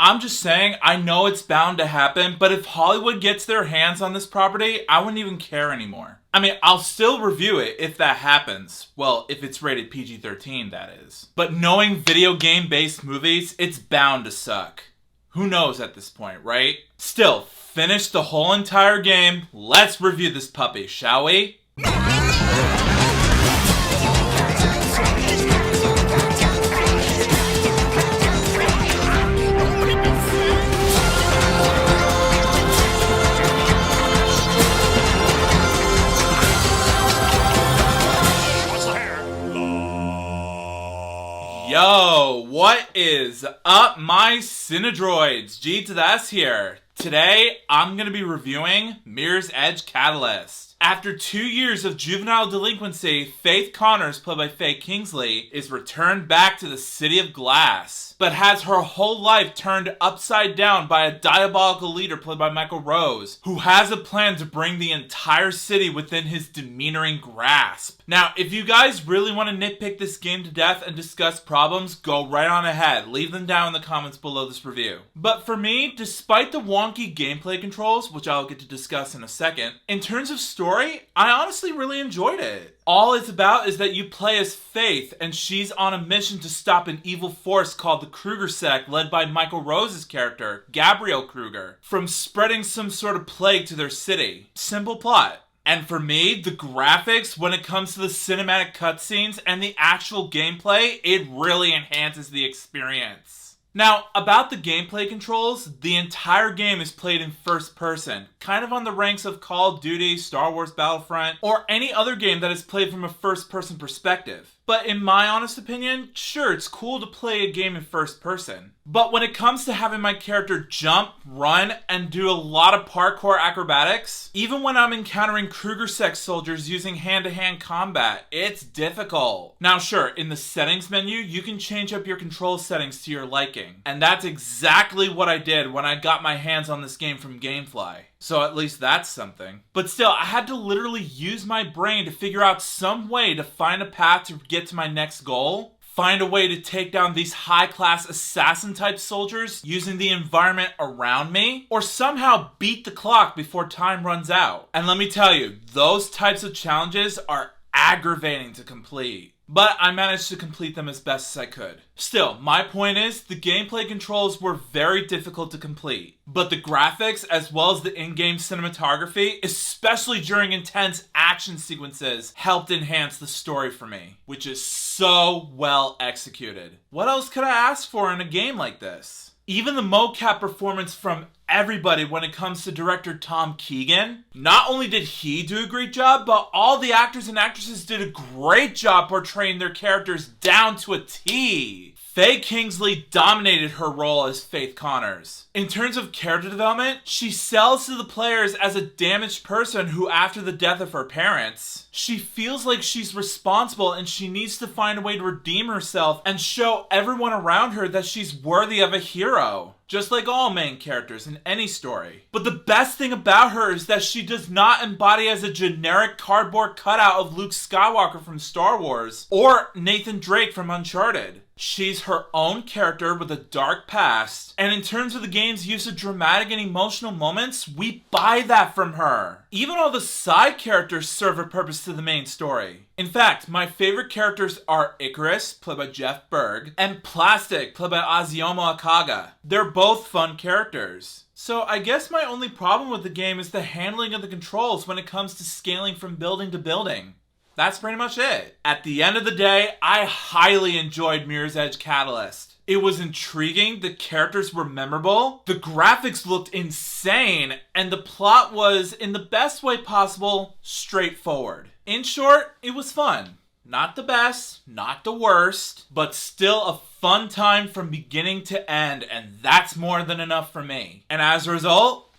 I'm just saying, I know it's bound to happen, but if Hollywood gets their hands on this property, I wouldn't even care anymore. I mean, I'll still review it if that happens. Well, if it's rated PG-13, that is. But knowing video game-based movies, it's bound to suck. Who knows at this point, right? Still, finish the whole entire game. Let's review this puppy, shall we? Yo, what is up, my Cinedroids? G to the S here. Today, I'm going to be reviewing Mirror's Edge Catalyst. After 2 years of juvenile delinquency, Faith Connors, played by Faye Kingslee, is returned back to the City of Glass, but has her whole life turned upside down by a diabolical leader played by Michael Rose, who has a plan to bring the entire city within his demeanoring grasp. Now, if you guys really want to nitpick this game to death and discuss problems, go right on ahead. Leave them down in the comments below this review. But for me, despite the wonky gameplay controls, which I'll get to discuss in a second, in terms of story, I honestly really enjoyed it. All it's about is that you play as Faith, and she's on a mission to stop an evil force called the KrugerSec, led by Michael Rose's character, Gabriel Kruger, from spreading some sort of plague to their city. Simple plot. And for me, the graphics, when it comes to the cinematic cutscenes and the actual gameplay, it really enhances the experience. Now, about the gameplay controls, the entire game is played in first person, kind of on the ranks of Call of Duty, Star Wars Battlefront, or any other game that is played from a first person perspective. But in my honest opinion, sure, it's cool to play a game in first person. But when it comes to having my character jump, run, and do a lot of parkour acrobatics, even when I'm encountering KrugerSec soldiers using hand-to-hand combat, it's difficult. Now sure, in the settings menu, you can change up your control settings to your liking. And that's exactly what I did when I got my hands on this game from Gamefly. So at least that's something. But still, I had to literally use my brain to figure out some way to find a path to get to my next goal. Find a way to take down these high-class assassin-type soldiers using the environment around me, or somehow beat the clock before time runs out. And let me tell you, those types of challenges are aggravating to complete. But I managed to complete them as best as I could. Still, my point is, the gameplay controls were very difficult to complete. But the graphics, as well as the in-game cinematography, especially during intense action sequences, helped enhance the story for me, which is so well executed. What else could I ask for in a game like this? Even the mocap performance from everybody when it comes to director Tom Keegan, not only did he do a great job, but all the actors and actresses did a great job portraying their characters down to a T. Faye Kingslee dominated her role as Faith Connors. In terms of character development, she sells to the players as a damaged person who, after the death of her parents, she feels like she's responsible and she needs to find a way to redeem herself and show everyone around her that she's worthy of a hero. Just like all main characters in any story. But the best thing about her is that she does not embody as a generic cardboard cutout of Luke Skywalker from Star Wars or Nathan Drake from Uncharted. She's her own character with a dark past, and in terms of the game's use of dramatic and emotional moments, we buy that from her. Even all the side characters serve a purpose to the main story. In fact, my favorite characters are Icarus, played by Jeff Berg, and Plastic, played by Azuyama Akaga. They're both fun characters. So I guess my only problem with the game is the handling of the controls when it comes to scaling from building to building. That's pretty much it. At the end of the day, I highly enjoyed Mirror's Edge Catalyst. It was intriguing, the characters were memorable, the graphics looked insane, and the plot was, in the best way possible, straightforward. In short, it was fun. Not the best, not the worst, but still a fun time from beginning to end, and that's more than enough for me. And as a result,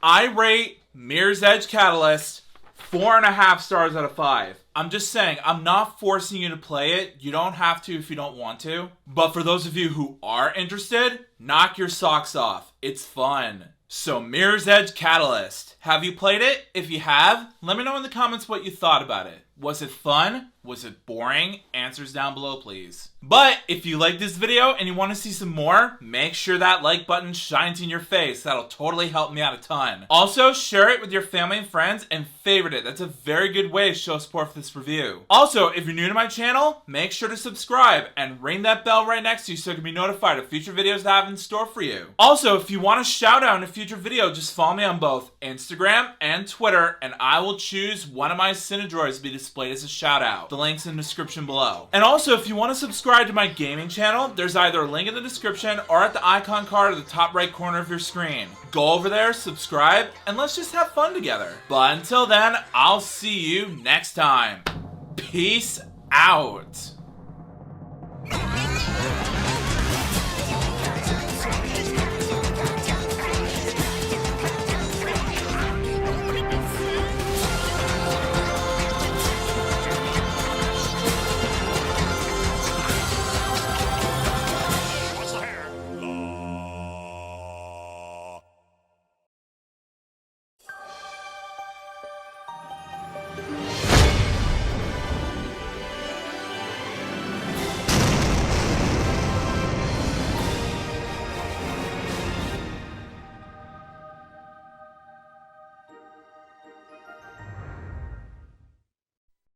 I rate Mirror's Edge Catalyst 4.5 stars out of 5. I'm just saying, I'm not forcing you to play it. You don't have to if you don't want to. But for those of you who are interested, knock your socks off. It's fun. So Mirror's Edge Catalyst. Have you played it? If you have, let me know in the comments what you thought about it. Was it fun? Was it boring? Answers down below, please. But if you like this video and you want to see some more, make sure that like button shines in your face. That'll totally help me out a ton. Also, share it with your family and friends and favorite it. That's a very good way to show support for this review. Also, if you're new to my channel, make sure to subscribe and ring that bell right next to you so you can be notified of future videos that I have in store for you. Also, if you want a shout out in a future video, just follow me on both Instagram and Twitter, and I will choose one of my Cinedroids to be displayed as a shout out. The link's in the description below. And also, if you want to subscribe to my gaming channel, there's either a link in the description or at the icon card at the top right corner of your screen. Go over there, subscribe, and let's just have fun together. But until then, I'll see you next time. Peace out.